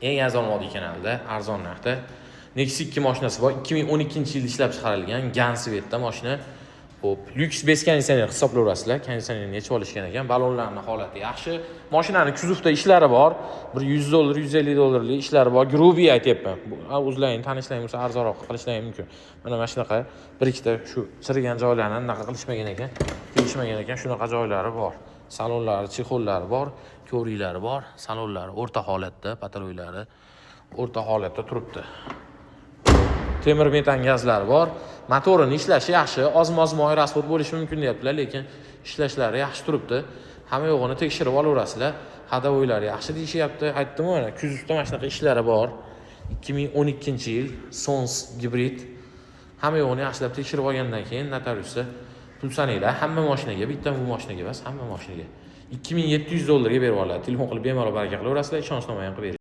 eng arzon model kanalda, arzon narxda Nexus 2 mashinasi bor. 2012-yilda ishlab chiqarilgan Gansvetda mashina. Xo'p, lyuks bez konditsioner hisoblayverasizlar. Konditsionerni yechib olishgan ekan. Balonlarning holati yaxshi. Mashinaning kuzovda ishlari bor. Bir $100, $150 ishlari bor. Grubi aytyapman. O'zlaring tanishlaring bo'lsa arzonroq qilishlaring mumkin. Mana shunqa bir ikkita shu chirigan joylarni anaqa qilishmagan ekan, tegishmagan ekan, shunaqa joylari bor. Salonlari, chexollari bor, ko'riklari bor, salonlari o'rta holatda, patroylari o'rta holatda turibdi. Temir metan gazlari bor. Motorini ishlashi yaxshi, oz-moz moy rasxod bo'lishi mumkin deyaptilar, lekin ishlashlari yaxshi turibdi. Hamma yo'g'ini tekshirib olaverasizlar. Hadovoylari yaxshi deyishyapti. Aytdim mana, kuzovda mana shunaqa ishlari bor. 2012-yil Sons gibrid. Hamma yo'g'ini yaxshilab tekshirib olgandan keyin notariusda pul sanaylar. Hamma mashinaga, bitta bu mashinaga emas, hamma mashinaga $2700 berib oladi. Telefon qilib bemalol baraka qilaverasizlar, ishonchnoma ham qilib